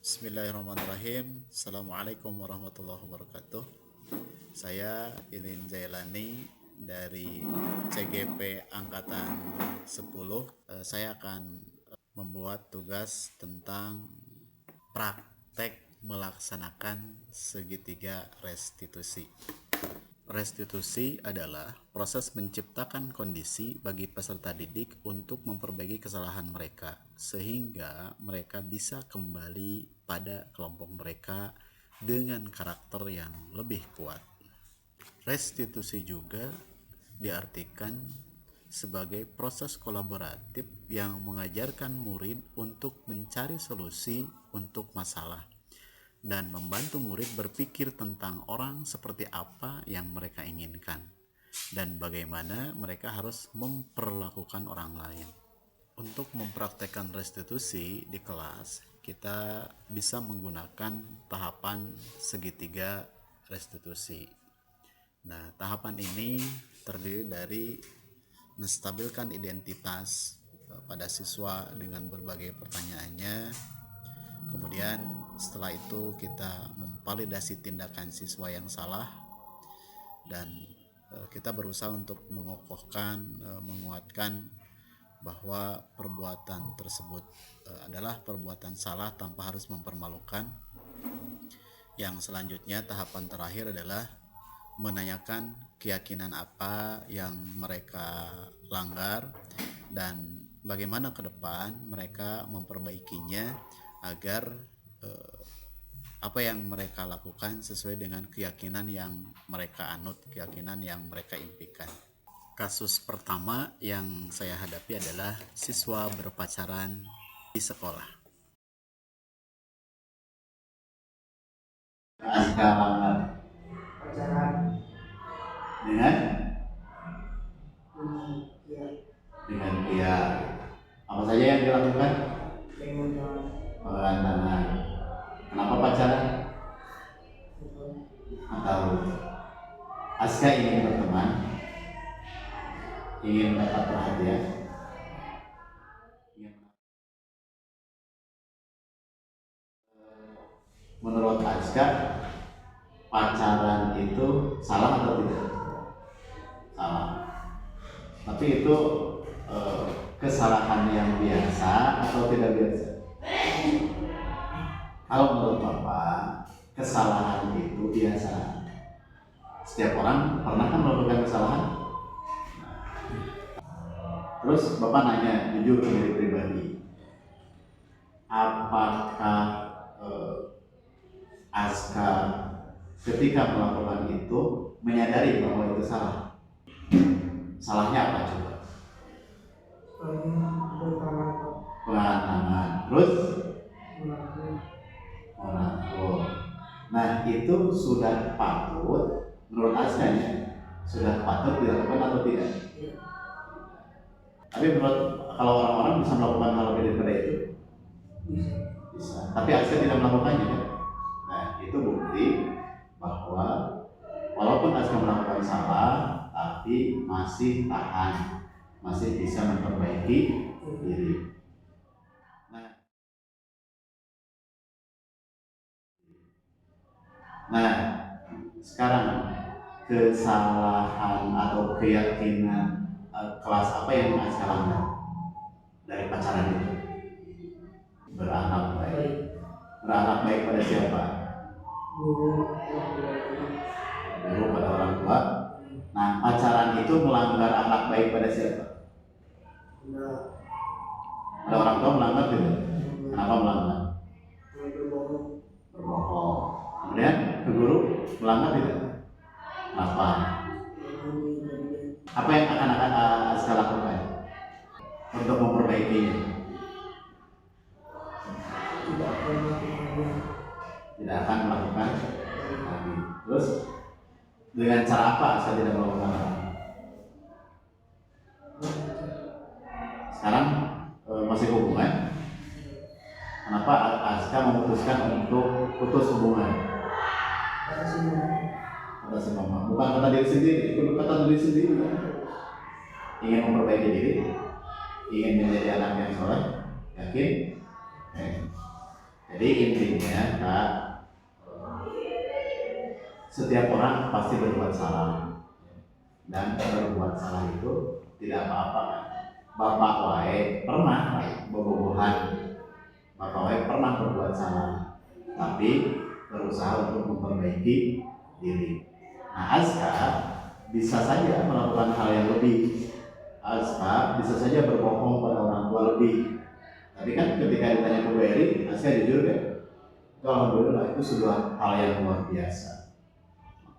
Bismillahirrahmanirrahim. Assalamualaikum warahmatullahi wabarakatuh. Saya Ilin Jailani dari CGP Angkatan 10. Saya akan membuat tugas tentang praktek melaksanakan segitiga restitusi. Restitusi adalah proses menciptakan kondisi bagi peserta didik untuk memperbaiki kesalahan mereka, sehingga mereka bisa kembali pada kelompok mereka dengan karakter yang lebih kuat. Restitusi juga diartikan sebagai proses kolaboratif yang mengajarkan murid untuk mencari solusi untuk masalah dan membantu murid berpikir tentang orang seperti apa yang mereka inginkan dan bagaimana mereka harus memperlakukan orang lain. Untuk mempraktekkan restitusi di kelas, kita bisa menggunakan tahapan segitiga restitusi. Nah, tahapan ini terdiri dari menstabilkan identitas pada siswa dengan berbagai pertanyaannya. Kemudian setelah itu kita memvalidasi tindakan siswa yang salah dan kita berusaha untuk mengokohkan, menguatkan bahwa perbuatan tersebut adalah perbuatan salah tanpa harus mempermalukan. Yang selanjutnya, tahapan terakhir adalah menanyakan keyakinan apa yang mereka langgar dan bagaimana ke depan mereka memperbaikinya agar apa yang mereka lakukan sesuai dengan keyakinan yang mereka anut, keyakinan yang mereka impikan. Kasus pertama yang saya hadapi adalah siswa berpacaran di sekolah. Angka pacaran dengan dia apa saja yang dilakukan? Pegangan tangan. Kenapa pacaran? Atau Aska ingin berteman, ingin mendapat perhatian. Menurut Aska, pacaran itu salah atau tidak? Salah. Tapi itu kesalahan yang biasa atau tidak biasa? Kalau menurut Bapak, kesalahan itu biasa. Setiap orang pernah kan melakukan kesalahan. Terus Bapak nanya jujur ke diri pribadi, apakah Aska ketika melakukan itu menyadari bahwa itu salah? Salahnya apa coba? Pegangan tangan. Terus merangkul. Nah, itu sudah patut menurut Aska ya? Sudah patut dilakukan atau tidak? Tapi menurut kalau orang-orang bisa melakukan hal lebih daripada itu? Bisa. Tapi Aska tidak melakukannya kan? Nah, itu bukti bahwa walaupun Aska melakukan salah, tapi masih tahan, masih bisa memperbaiki diri. Nah, sekarang kesalahan atau keyakinan kelas apa yang Aska langgar dari pacaran itu? Berakhlak baik. Berakhlak baik pada siapa? Guru pada orang tua. Nah, pacaran itu melanggar akhlak baik pada siapa? Pada orang tua melanggar tidak? Kenapa melanggar? Berbohong. Kemudian ke guru melanggar tidak? Kenapa? Apa yang akan Aska lakukan untuk memperbaikinya? Tidak akan melakukan lagi. Terus dengan cara apa Aska tidak melakukan lagi? Sekarang masih hubungan. Kenapa Aska memutuskan untuk putus hubungan? Kata si mama. Bukan kata diri sendiri, itu kata diri sendiri. Ingin memperbaiki diri, ingin menjadi anak yang soleh, yakin. Jadi Jadi intinya Kak, setiap orang pasti berbuat salah, dan berbuat salah itu tidak apa-apa kan. Bapak wae pernah bobogohan, bapak wae pernah berbuat salah, tapi berusaha untuk memperbaiki diri. Nah, Azka bisa saja melakukan hal yang lebih. Azka bisa saja berbohong pada orang tua lebih. Tapi kan ketika ditanya ke Bu Eri, Azka jujur kan? Itu alhamdulillah itu sudah hal yang luar biasa.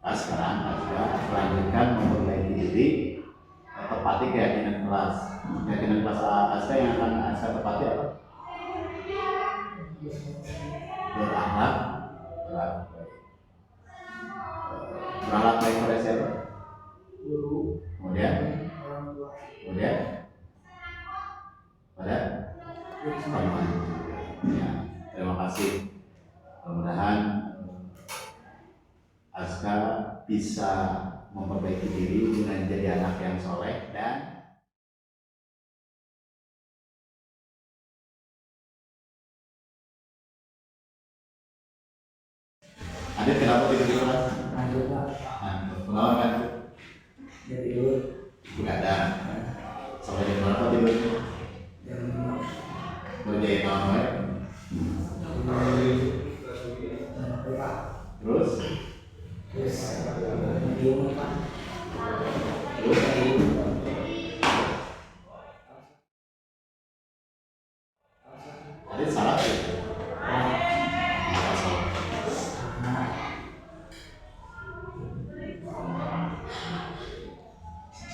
Maka sekarang Azka melanjutkan memperbaiki diri, tepati keyakinan kelas. Keyakinan kelas Azka yang akan Azka tepati apa? Berakhlak baik pada siapa? Guru. Kemudian pada teman. Ya, terima kasih. Mudah-mudahan Azka bisa memperbaiki diri dengan jadi anak yang soleh dan Adit kenapa tidur di kelas? Ngantuk Pak. Kenapa ngantuk? Ya tidur. Begadang. Sampai jam berapa tidurnya? Jam 5. Ngerjain apa ya? Terus? Medium Pak. Terus? Adit salah ya?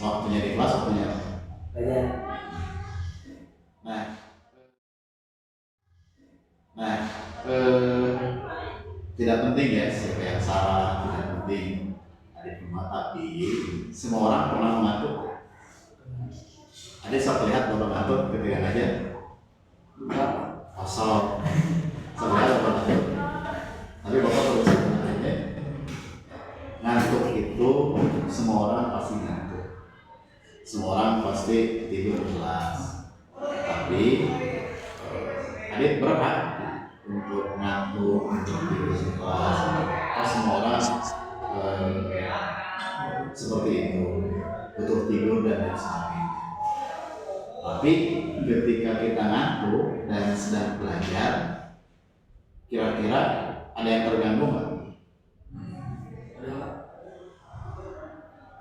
Waktunya di kelas, waktunya tidak penting ya siapa yang salah, tidak penting ada cuma, tapi semua orang pernah mengatur. Ada saya lihat bapak mengatur ketika aja kosong, saya lihat bapak mengatur, tapi bapak terus aja ngantuk itu semua orang pasti ngantuk, semua orang pasti tidur kelas, tapi Adit berhak untuk ngantuk, untuk tidur di kelas. Semua orang seperti itu, butuh tidur dan lain sebagainya. Tapi ketika kita ngantuk dan sedang belajar, kira-kira ada yang terganggu nggak?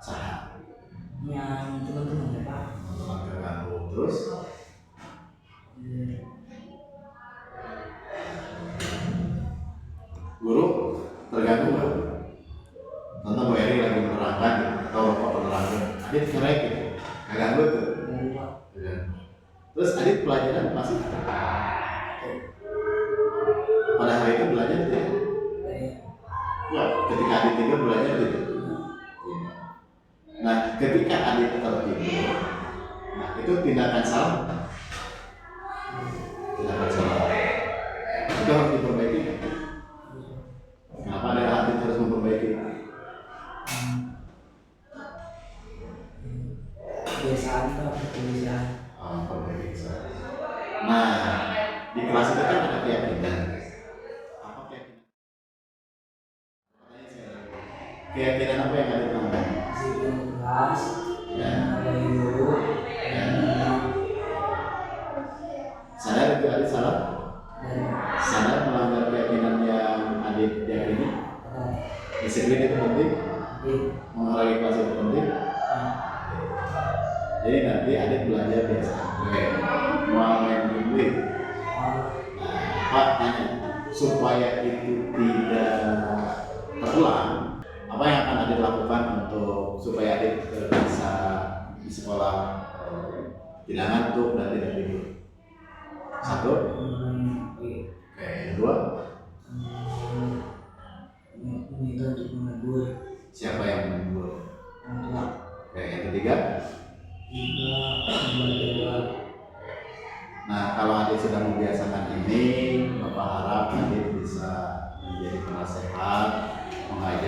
Salah. Yang teman-teman ya Pak. Teman terganggu terus. Guru terganggu nggak? Contoh Bu Eri lagi menerangkan atau Bapak menerangkan, Adit ngerek gitu, nggak ganggu tuh. Terus Adit pelajaran masih pada hari itu belajar tidak? Ya, ketika Adit tidur belajar tidak? Nah, ketika Adit tertidur, nah itu tindakan salah. Tindakan salah. Itu harus diperbaiki. Kenapa ada Adit harus memperbaiki? Kebiasaan atau kebiasaan? Perbedaan. Nah, di kelas itu kan ada keyakinan. Apa keyakinan? Keyakinan apa yang ada di dalam? Disiplin kelas, ada guru, sadar itu Adit salah? Sadar melanggar keyakinan yang Adit yakini? Disiplin itu penting? Menghargai kelas itu penting? Jadi nanti Adit belajar biasa. Mau main duit. Pak tanya, supaya itu tidak terulang, apa yang akan Adit lakukan untuk supaya Adit bisa di sekolah tidak ngantuk dan tidak tidur? Satu. Oke, yang kedua. Minta untuk menegur. Siapa yang menegur? Orang tua. Oke, yang ketiga. Nah, kalau Adit sudah membiasakan ini, Bapak harap Adit bisa menjadi penasehat, mengajar